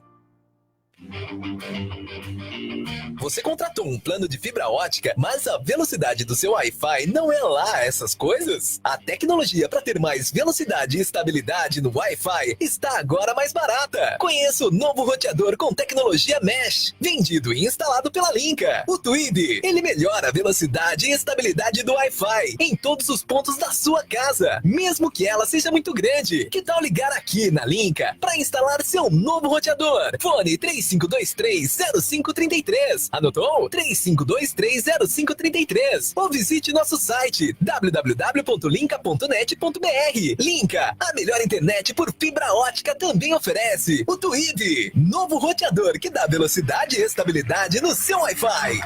Você contratou um plano de fibra ótica, mas a velocidade do seu Wi-Fi não é lá essas coisas? A tecnologia para ter mais velocidade e estabilidade no Wi-Fi está agora mais barata. Conheça o novo roteador com tecnologia Mesh, vendido e instalado pela Linka. O Twib, ele melhora a velocidade e estabilidade do Wi-Fi em todos os pontos da sua casa, mesmo que ela seja muito grande. Que tal ligar aqui na Linka para instalar seu novo roteador? Fone 3523-0533. Anotou? 3523-0533. Ou visite nosso site www.linka.net.br. Linka, a melhor internet por fibra ótica, também oferece o Twib, novo roteador que dá velocidade e estabilidade no seu Wi-Fi.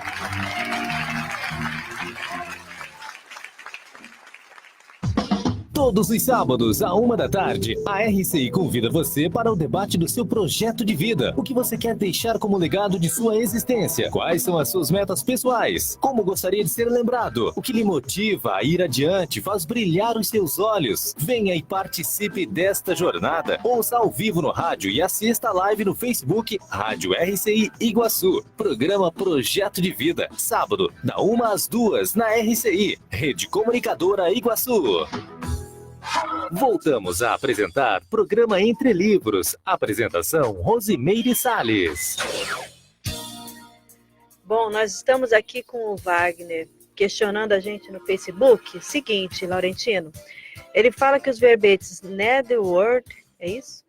Todos os sábados, à 13h, a RCI convida você para o debate do seu projeto de vida. O que você quer deixar como legado de sua existência? Quais são as suas metas pessoais? Como gostaria de ser lembrado? O que lhe motiva a ir adiante, faz brilhar os seus olhos? Venha e participe desta jornada. Ouça ao vivo no rádio e assista a live no Facebook Rádio RCI Iguaçu. Programa Projeto de Vida. Sábado, da 1 às 2 na RCI. Rede Comunicadora Iguaçu. Voltamos a apresentar programa Entre Livros. Apresentação Rosimeire Salles. Bom, nós estamos aqui com o Wagner questionando a gente no Facebook. Seguinte, Laurentino, ele fala que os verbetes Netherworld, é isso?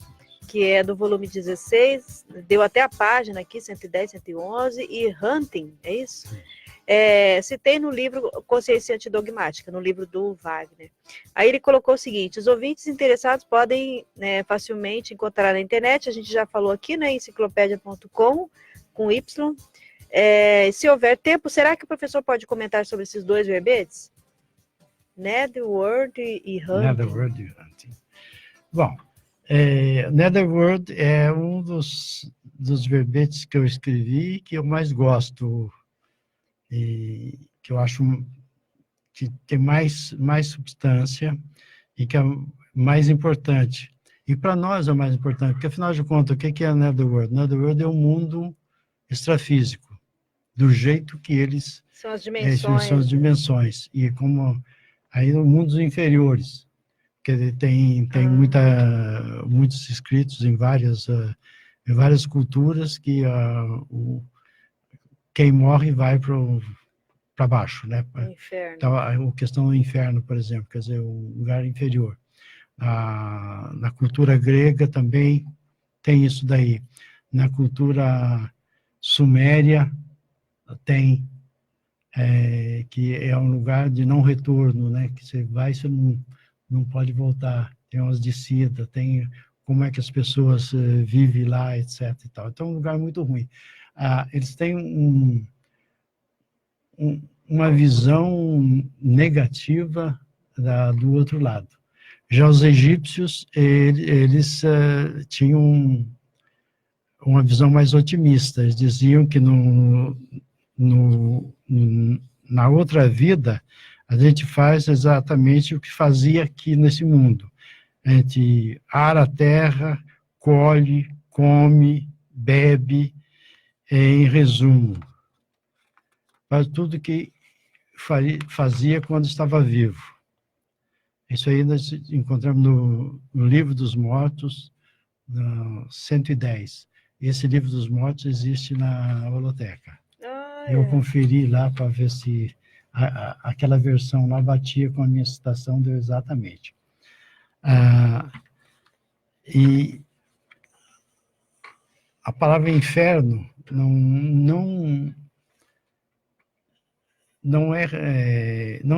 Que é do volume 16, deu até a página aqui, 110, 111, e Hunting, é isso? Citei no livro Consciência Antidogmática, no livro do Wagner. Aí ele colocou o seguinte: os ouvintes interessados podem facilmente encontrar na internet, a gente já falou aqui, né, enciclopédia.com, com Y. Se houver tempo, será que o professor pode comentar sobre esses dois verbetes? Netherworld e Hunting. Netherworld e Hunting. Bom, Netherworld é um dos verbetes que eu escrevi que eu mais gosto, e que eu acho que tem mais substância e que é mais importante. E para nós é o mais importante, porque afinal de contas, o que é Netherworld? Netherworld é um mundo extrafísico, do jeito que eles... São as dimensões. São as dimensões. E como aí no mundos inferiores, que tem muitos escritos em várias culturas que quem morre vai para baixo, né? Inferno. Então, a questão do inferno, por exemplo, quer dizer, o lugar inferior. Na cultura grega também tem isso daí. Na cultura suméria tem, que é um lugar de não retorno, né? Que você vai e você não pode voltar. Tem umas descidas, tem como é que as pessoas vivem lá, etc. E tal. Então, é um lugar muito ruim. Eles têm uma visão negativa do outro lado. Já os egípcios, eles tinham uma visão mais otimista. Eles diziam que na outra vida, a gente faz exatamente o que fazia aqui nesse mundo. A gente ara a terra, colhe, come, bebe, em resumo, faz tudo que fazia quando estava vivo. Isso aí nós encontramos no Livro dos Mortos, no 110. Esse Livro dos Mortos existe na holoteca. Eu conferi lá para ver se aquela versão lá batia com a minha citação, deu exatamente. E a palavra inferno não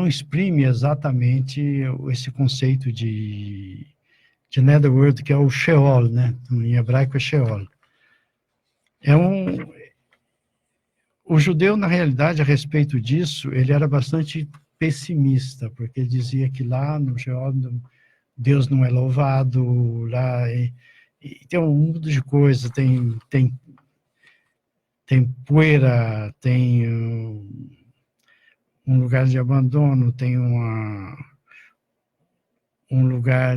exprime exatamente esse conceito de netherworld, que é o Sheol, né? Em hebraico é Sheol. O judeu, na realidade, a respeito disso, ele era bastante pessimista, porque ele dizia que lá no Sheol Deus não é louvado, lá e tem um mundo de coisas, tem poeira, tem um lugar de abandono, tem um lugar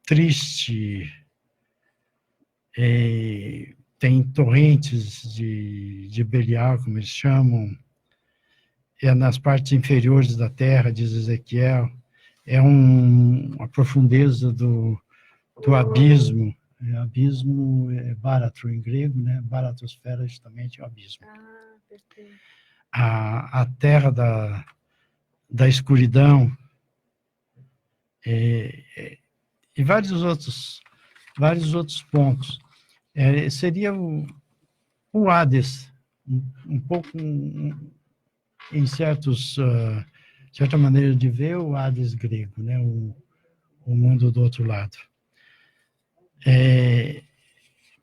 triste, tem torrentes de Belial, como eles chamam, nas partes inferiores da terra, diz Ezequiel, a profundeza do abismo. Abismo é baratro em grego, né? Baratosfera justamente é o abismo. Perfeito. A terra da escuridão e vários outros pontos. Seria o Hades, um pouco em certa maneira de ver o Hades grego, né? O mundo do outro lado.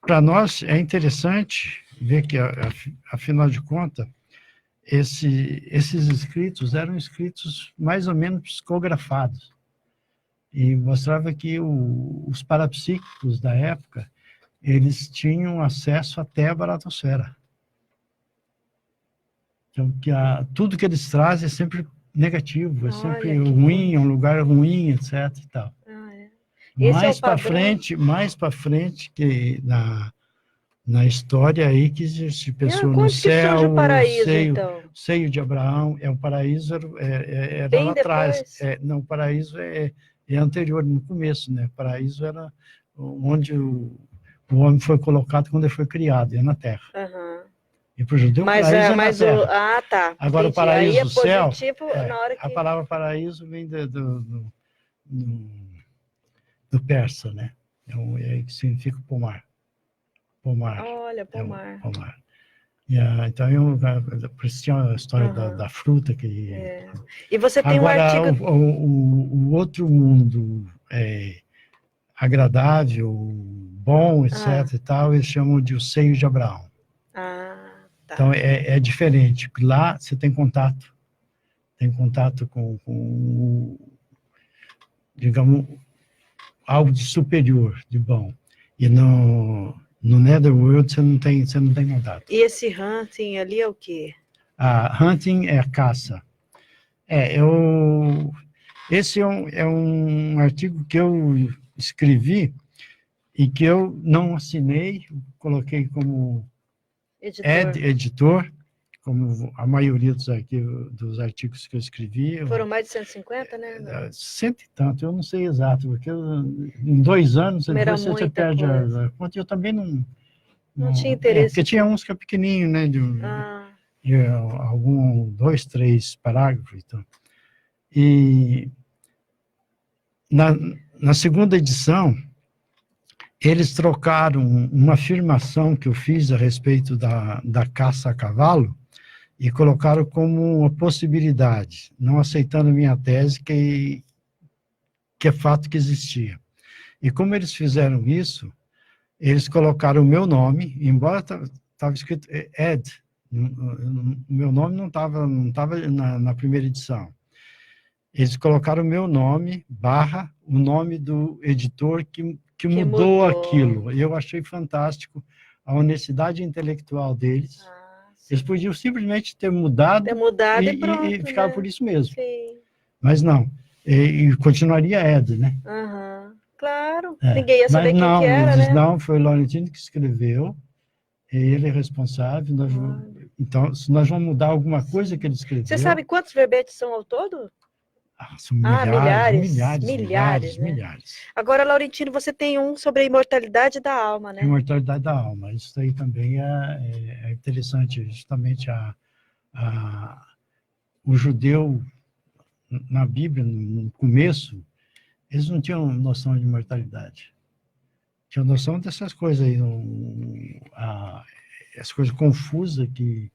Para nós é interessante ver que, afinal de contas, esses escritos eram escritos mais ou menos psicografados, e mostrava que os parapsíquicos da época, eles tinham acesso até a baratosfera. Então, tudo que eles trazem é sempre negativo, é sempre ruim, é um lugar ruim, etc. E tal. Mais para frente, que na história aí que existe pessoa no céu, o seio de Abraão, o paraíso era lá atrás. Não, o paraíso é anterior, no começo, né? O paraíso era onde o homem foi colocado quando ele foi criado, é na Terra. E para o judeu, o paraíso é na Terra. Tá. Agora, o paraíso do céu, na hora que... a palavra paraíso vem do persa, né? Que significa pomar. Olha, pomar. Pomar. Então, por isso tinha a história da fruta. E você tem agora, um artigo... o outro mundo agradável, bom, etc. e tal, eles chamam de o seio de Abraão. Tá. Então, é diferente. Lá você tem contato com digamos, algo de superior, de bom. E no Netherworld você não tem contato. E esse hunting ali é o quê? Hunting é a caça. Esse é um artigo que eu escrevi e que eu não assinei, coloquei como editor, como a maioria dos artigos que eu escrevi. Foram mais de 150, né? Cento e tanto, eu não sei exato, porque em 2 anos você perde a conta. Eu também não tinha interesse. Porque tinha uns que é pequenininho, né? De 2, 3 parágrafos. Então. E na segunda edição, eles trocaram uma afirmação que eu fiz a respeito da caça a cavalo e colocaram como uma possibilidade, não aceitando minha tese que é fato que existia. E como eles fizeram isso, eles colocaram o meu nome, embora estava escrito Ed, o meu nome não estava na primeira edição. Eles colocaram o meu nome, / o nome do editor que mudou aquilo. Eu achei fantástico a honestidade intelectual deles. Eles podiam simplesmente ter mudado e pronto, e ficar, né? Por isso mesmo. Sim. Mas não. E continuaria Ed, né? Claro. Ninguém ia saber quem que era, né? Não, foi o Laurentino que escreveu. Ele é responsável. Então, se nós vamos mudar alguma coisa que ele escreveu... Você sabe quantos verbetes são ao todo? São milhares. Agora, Laurentino, você tem um sobre a imortalidade da alma, né? Imortalidade da alma. Isso aí também é interessante, justamente O judeu, na Bíblia, no começo, eles não tinham noção de mortalidade. Tinham noção dessas coisas aí, as coisas confusas que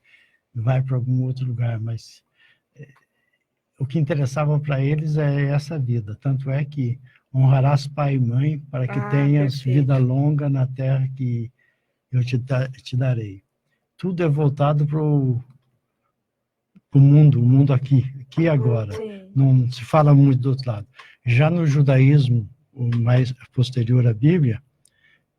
vai para algum outro lugar, mas o que interessava para eles é essa vida. Tanto é que honrarás pai e mãe para que tenhas vida longa na terra que eu te darei. Tudo é voltado para o mundo aqui e agora. Sim. Não se fala muito do outro lado. Já no judaísmo, o mais posterior à Bíblia,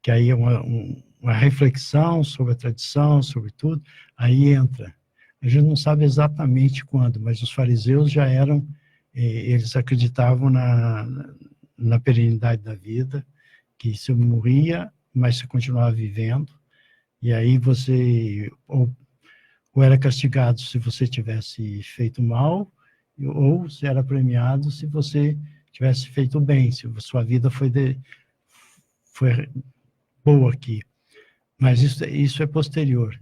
que aí é uma reflexão sobre a tradição, sobre tudo, aí entra. A gente não sabe exatamente quando, mas os fariseus já eram, eles acreditavam na perenidade da vida, que você morria, mas você continuava vivendo, e aí você ou era castigado se você tivesse feito mal, ou se era premiado se você tivesse feito bem, se a sua vida foi boa aqui. Mas isso é posterior,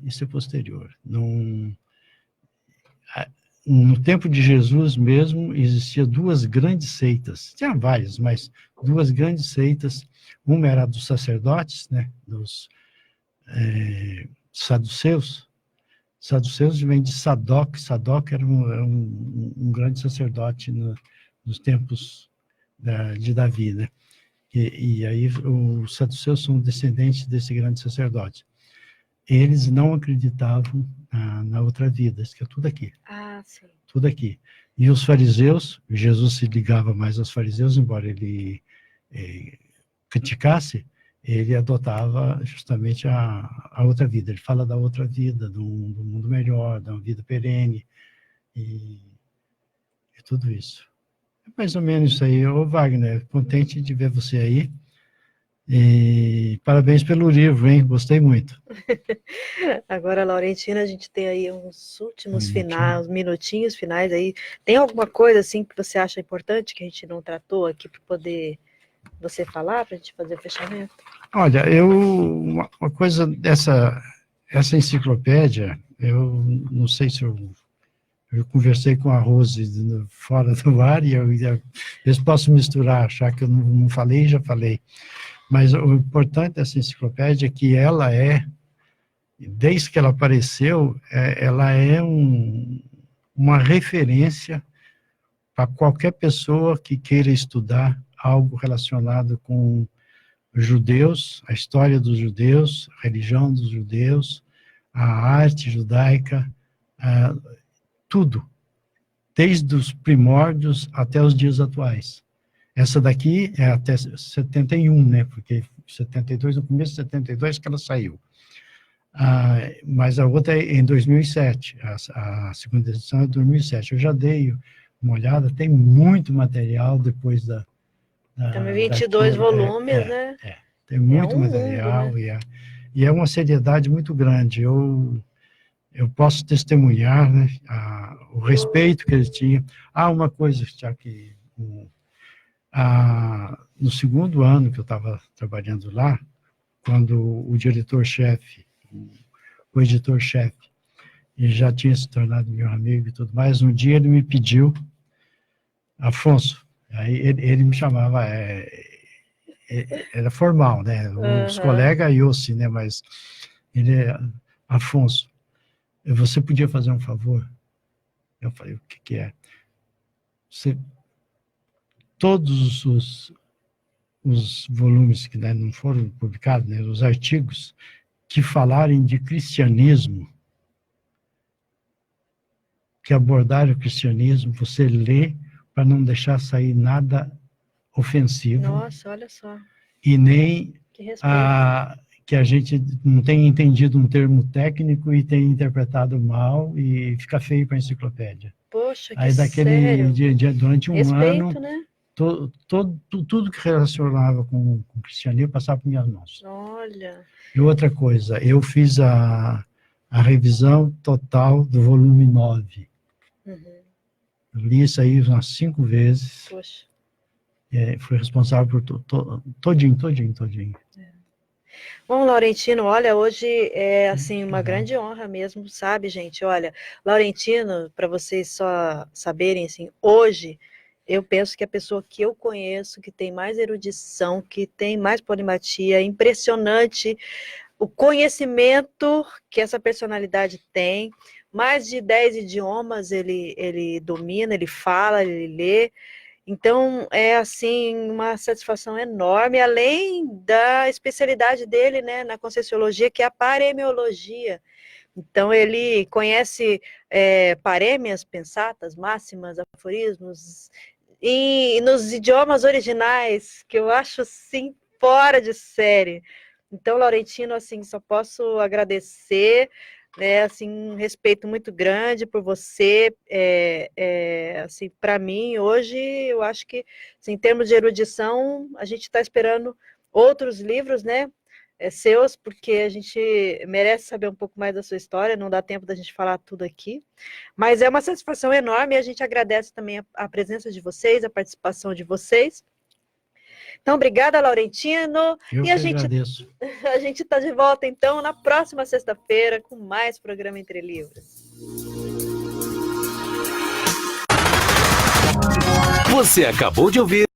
No tempo de Jesus mesmo, existiam duas grandes seitas, tinha várias, mas duas grandes seitas. Uma era dos sacerdotes, né, dos saduceus. Saduceus vem de Sadoc. Sadoc era um grande sacerdote nos tempos de Davi, né? E aí os saduceus são descendentes desse grande sacerdote. Eles não acreditavam na outra vida, isso que é tudo aqui. Sim. Tudo aqui. E os fariseus, Jesus se ligava mais aos fariseus, embora ele criticasse, ele adotava justamente a outra vida. Ele fala da outra vida, do mundo melhor, da vida perene, e tudo isso. É mais ou menos isso aí. Ô Wagner, contente de ver você aí. E parabéns pelo livro, hein? Gostei muito. Agora, Laurentina, a gente tem aí uns últimos finais, uns minutinhos finais aí. Tem alguma coisa assim que você acha importante que a gente não tratou aqui para poder você falar, para a gente fazer o fechamento? Olha, uma coisa essa enciclopédia, eu não sei se eu conversei com a Rose fora do ar e eu posso misturar, achar que eu não falei, já falei. Mas o importante dessa enciclopédia é que ela desde que ela apareceu, ela é uma referência para qualquer pessoa que queira estudar algo relacionado com os judeus, a história dos judeus, a religião dos judeus, a arte judaica, tudo, desde os primórdios até os dias atuais. Essa daqui é até 71, né? Porque 72, no começo de 72 que ela saiu. Mas a outra é em 2007, a segunda edição é 2007. Eu já dei uma olhada, tem muito material depois Também 22 volumes, né? Tem muito mundo, material, né? e é uma seriedade muito grande. Eu posso testemunhar, né, o respeito que ele tinha. Uma coisa, já que no segundo ano que eu estava trabalhando lá, quando o diretor-chefe, o editor-chefe, ele já tinha se tornado meu amigo e tudo mais, um dia ele me pediu, Afonso, aí ele me chamava, era formal, né, os colegas Yossi, né, mas ele Afonso, você podia fazer um favor? Eu falei, o que é? Todos os volumes que, né, não foram publicados, né, os artigos que falarem de cristianismo, que abordarem o cristianismo, você lê para não deixar sair nada ofensivo. Nossa, olha só. E nem que respeito. Que a gente não tenha entendido um termo técnico e tenha interpretado mal e fica feio para a enciclopédia. Poxa, que aí daquele dia, durante um respeito, ano, né? tudo que relacionava com o cristianismo passava por minhas mãos. Olha. E outra coisa, eu fiz a revisão total do volume 9. Uhum. Eu li isso aí umas 5 vezes. Poxa. Fui responsável por todinho. Bom, Laurentino, olha, hoje é assim uma grande honra mesmo, sabe, gente? Olha, Laurentino, para vocês só saberem, assim, hoje eu penso que a pessoa que eu conheço, que tem mais erudição, que tem mais polimatia, é impressionante o conhecimento que essa personalidade tem. Mais de 10 idiomas ele domina, ele fala, ele lê. Então, é assim, uma satisfação enorme, além da especialidade dele, né, na Conscienciologia, que é a paremiologia. Então, ele conhece parêmias, pensatas, máximas, aforismos, e nos idiomas originais, que eu acho, assim, fora de série. Então, Laurentino, assim, só posso agradecer, né, assim, um respeito muito grande por você, assim, para mim, hoje, eu acho que, assim, em termos de erudição, a gente está esperando outros livros, né, seus, porque a gente merece saber um pouco mais da sua história, não dá tempo da gente falar tudo aqui, mas é uma satisfação enorme, e a gente agradece também a presença de vocês, a participação de vocês. Então, obrigada, Laurentino. Eu e que a gente agradeço. a gente está de volta, então, na próxima sexta-feira, com mais programa Entre Livros. Você acabou de ouvir